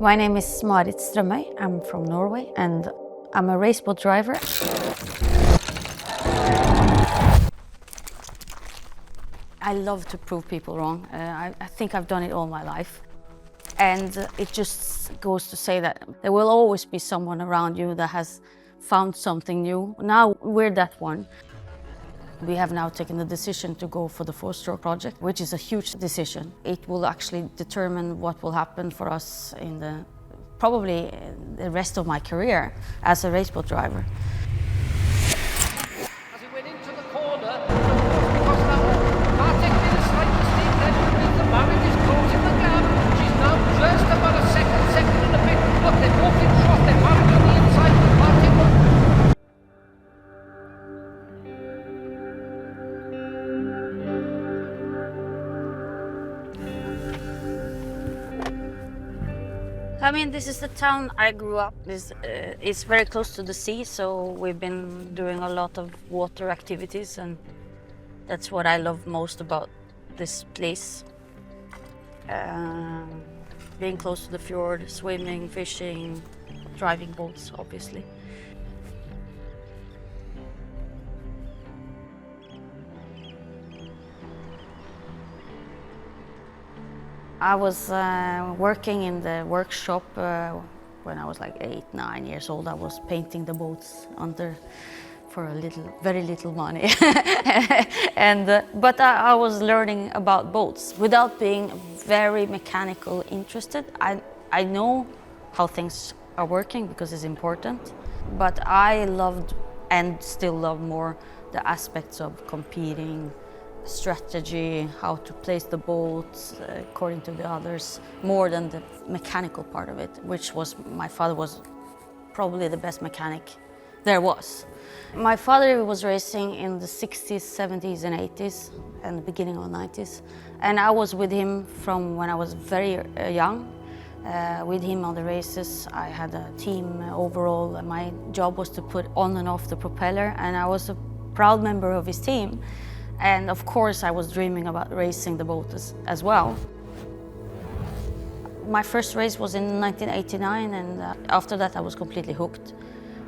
My name is Marit Strømøy. I'm from Norway and I'm a raceboat driver. I love to prove people wrong. I think I've done it all my life. And it just goes to say that there will always be someone around you that has found something new. Now we're that one. We have now taken the decision to go for the four-stroke project, which is a huge decision. It will actually determine what will happen for us in probably the rest of my career as a raceboat driver. As he went into the corner, because now Martin did a slight mistake, then the Marit is closing the gap. She's now just about a second and a bit. Look, they're both in shot, they're Marit on the inside, Martin will. I mean, this is the town I grew up. It's very close to the sea, so we've been doing a lot of water activities, and that's what I love most about this place. Being close to the fjord, swimming, fishing, driving boats, obviously. I was working in the workshop when I was like 8, 9 years old. I was painting the boats for very little money. But I was learning about boats without being very mechanical interested. I know how things are working because it's important, but I loved and still love more the aspects of competing, strategy, how to place the boats according to the others, more than the mechanical part of it, which was, my father was probably the best mechanic there was. My father was racing in the 60s, 70s and 80s and the beginning of the 90s. And I was with him from when I was very young, with him on the races. I had a team overall. My job was to put on and off the propeller, and I was a proud member of his team. And of course, I was dreaming about racing the boat as well. My first race was in 1989, and after that I was completely hooked.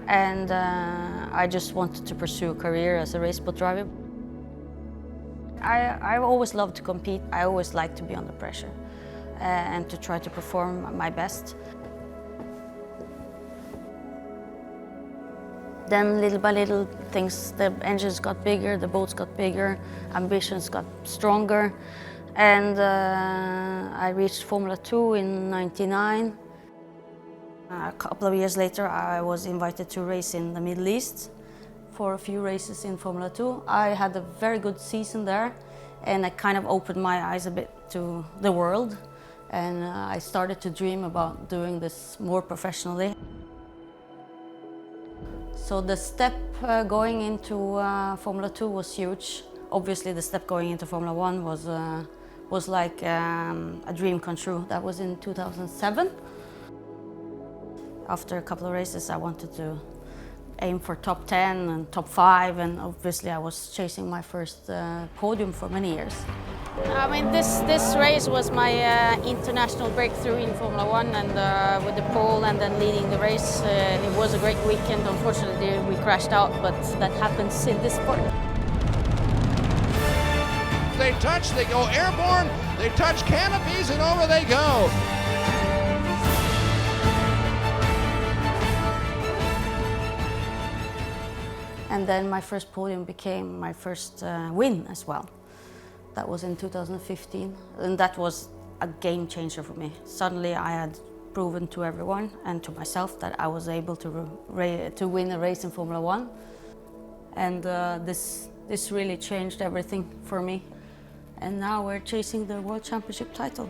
And I just wanted to pursue a career as a raceboat driver. I always loved to compete. I always liked to be under pressure and to try to perform my best. Then little by little things, the engines got bigger, the boats got bigger, ambitions got stronger. And I reached Formula 2 in '99. A couple of years later, I was invited to race in the Middle East for a few races in Formula 2. I had a very good season there, and I kind of opened my eyes a bit to the world. And I started to dream about doing this more professionally. So the step going into Formula 2 was huge. Obviously, the step going into Formula 1 was like a dream come true. That was in 2007. After a couple of races, I wanted to aim for top 10 and top 5, and obviously I was chasing my first podium for many years. I mean, this race was my international breakthrough in Formula 1, and with the pole and then leading the race. It was a great weekend. Unfortunately, we crashed out, but that happens in this sport. They touch, they go airborne, they touch canopies, and over they go. And then my first podium became my first win as well. That was in 2015, and that was a game changer for me. Suddenly I had proven to everyone and to myself that I was able to win a race in Formula 1. And this really changed everything for me. And now we're chasing the World Championship title.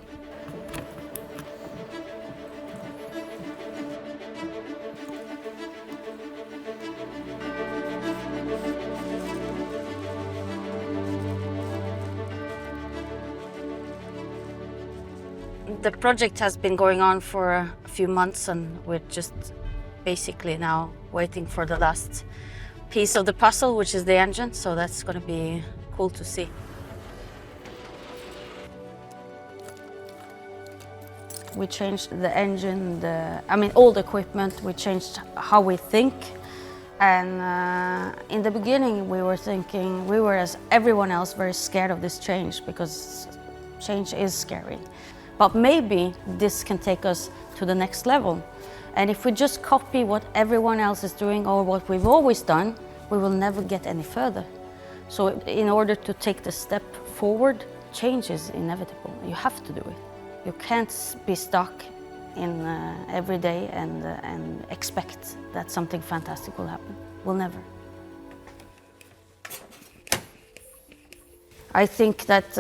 The project has been going on for a few months, and we're just basically now waiting for the last piece of the puzzle, which is the engine, so that's going to be cool to see. We changed the engine, all the equipment. We changed how we think. And in the beginning, we were, as everyone else, very scared of this change, because change is scary. But maybe this can take us to the next level. And if we just copy what everyone else is doing or what we've always done, we will never get any further. So in order to take the step forward, change is inevitable. You have to do it. You can't be stuck in every day and expect that something fantastic will happen. Will never. I think that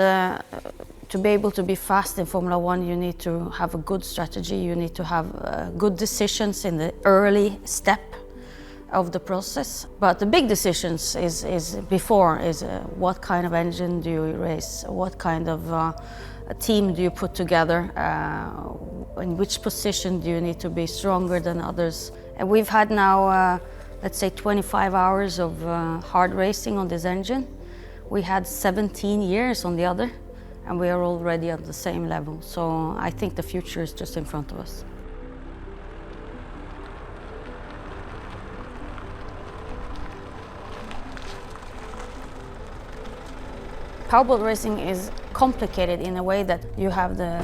to be able to be fast in Formula One, you need to have a good strategy. You need to have good decisions in the early step of the process. But the big decisions is what kind of engine do you race? What kind of a team do you put together? In which position do you need to be stronger than others? And we've had now, let's say, 25 hours of hard racing on this engine. We had 17 years on the other, and we are already at the same level. So I think the future is just in front of us. Powerboat racing is complicated in a way that you have the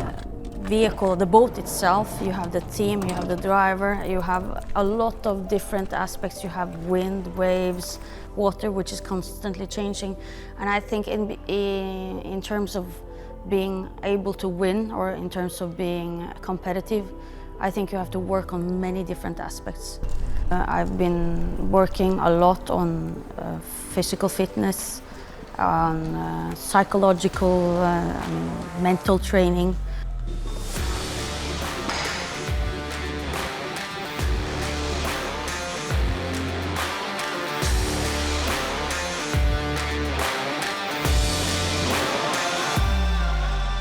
vehicle, the boat itself, you have the team, you have the driver, you have a lot of different aspects. You have wind, waves, water, which is constantly changing. And I think in terms of being able to win, or in terms of being competitive, I think you have to work on many different aspects. I've been working a lot on physical fitness, on psychological, mental training.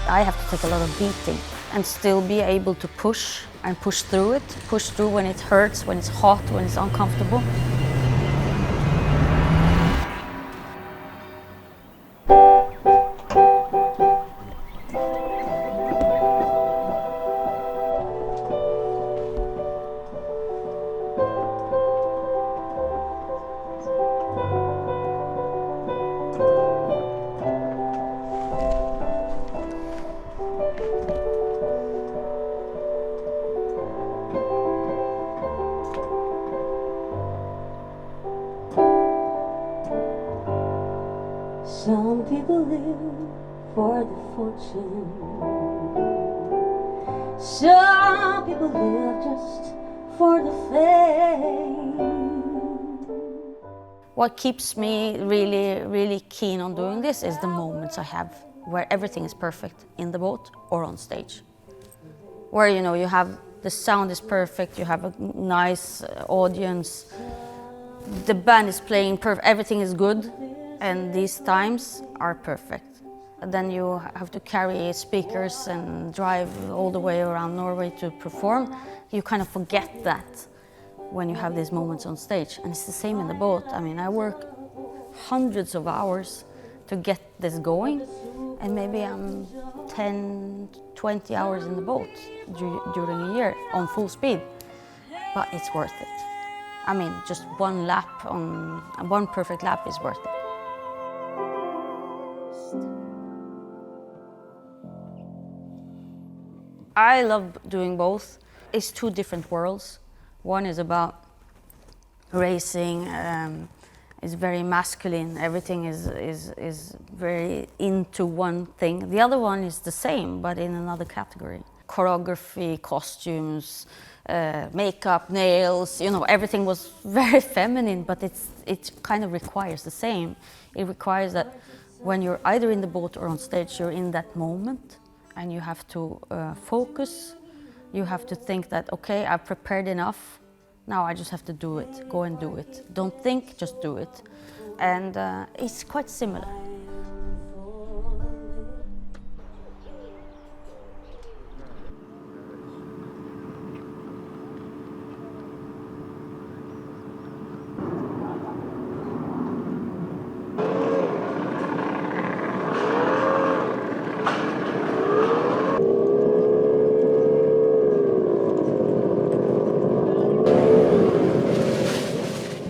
I have to take a lot of beating and still be able to push and push through it, push through when it hurts, when it's hot, when it's uncomfortable. Some people live for the fortune. Some people live just for the fame. What keeps me really keen on doing this is the moments I have where everything is perfect in the boat or on stage. Where you have the sound is perfect, you have a nice audience, the band is playing perfect, everything is good. And these times are perfect. And then you have to carry speakers and drive all the way around Norway to perform. You kind of forget that when you have these moments on stage. And it's the same in the boat. I work hundreds of hours to get this going. And maybe I'm 10, 20 hours in the boat during a year on full speed. But it's worth it. Just one perfect lap is worth it. I love doing both. It's two different worlds. One is about racing, is very masculine. Everything is very into one thing. The other one is the same, but in another category. Choreography, costumes, makeup, nails, everything was very feminine, but it kind of requires the same. It requires that when you're either in the boat or on stage, you're in that moment. And you have to focus. You have to think that, okay, I've prepared enough. Now I just have to do it. Go and do it. Don't think, just do it. And it's quite similar.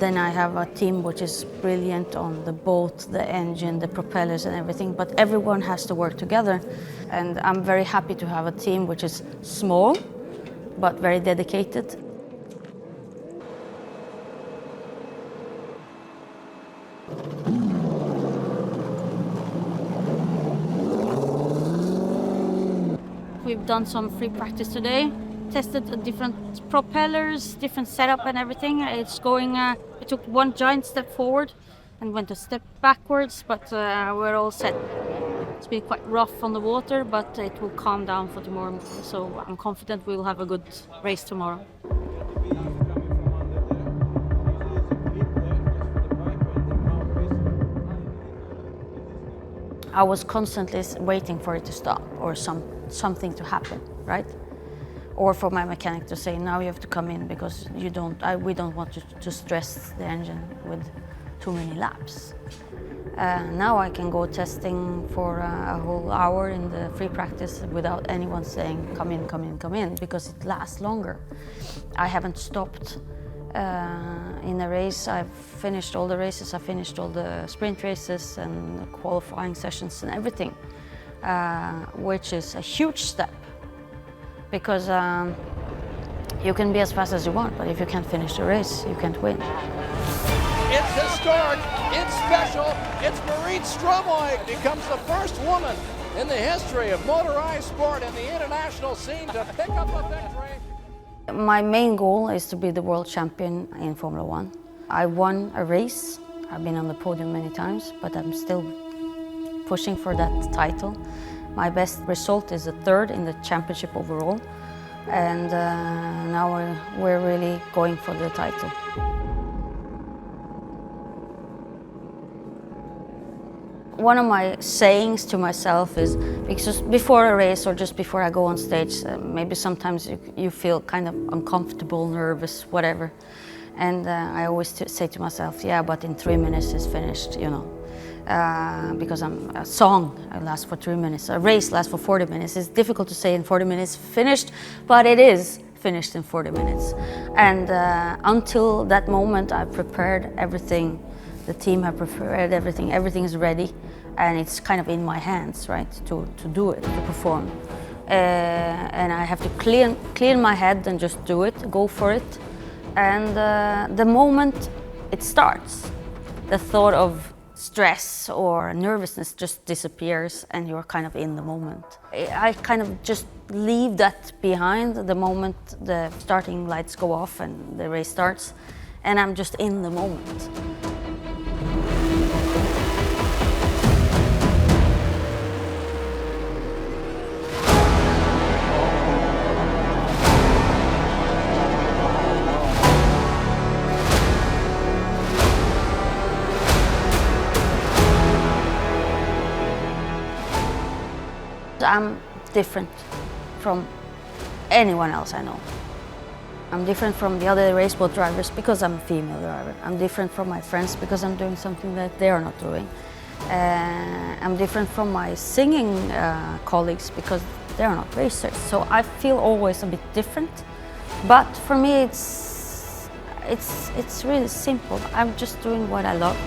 then I have a team which is brilliant on the boat, the engine, the propellers and everything, but everyone has to work together. And I'm very happy to have a team which is small, but very dedicated. We've done some free practice today, tested different propellers, different setup and everything. It's going, we took one giant step forward and went a step backwards, but we're all set. It's been quite rough on the water, but it will calm down for tomorrow. So I'm confident we'll have a good race tomorrow. I was constantly waiting for it to stop or something to happen, right? Or for my mechanic to say, now you have to come in because we don't want to stress the engine with too many laps. Now I can go testing for a whole hour in the free practice without anyone saying, come in, come in, come in, because it lasts longer. I haven't stopped in a race. I've finished all the races. I finished all the sprint races and qualifying sessions and everything, which is a huge step, because you can be as fast as you want, but if you can't finish the race, you can't win. It's historic, it's special, it's Marit Strømøy becomes the first woman in the history of motorized sport in the international scene to pick up a victory. My main goal is to be the world champion in Formula One. I won a race, I've been on the podium many times, but I'm still pushing for that title. My best result is a third in the championship overall, and now we're really going for the title. One of my sayings to myself is, because before a race or just before I go on stage, maybe sometimes you feel kind of uncomfortable, nervous, whatever. And I always say to myself, yeah, but in 3 minutes it's finished, you know. Because a song lasts for 3 minutes, a race lasts for 40 minutes. It's difficult to say in 40 minutes finished, but it is finished in 40 minutes. And until that moment, I've prepared everything. The team have prepared everything. Everything is ready, and it's kind of in my hands, right, to do it, to perform. And I have to clear my head and just do it, go for it. And the moment it starts, the thought of stress or nervousness just disappears, and you're kind of in the moment. I kind of just leave that behind the moment the starting lights go off and the race starts, and I'm just in the moment. I'm different from anyone else I know. I'm different from the other raceboat drivers because I'm a female driver. I'm different from my friends because I'm doing something that they are not doing. I'm different from my singing colleagues because they are not racers. So I feel always a bit different. But for me, it's really simple. I'm just doing what I love.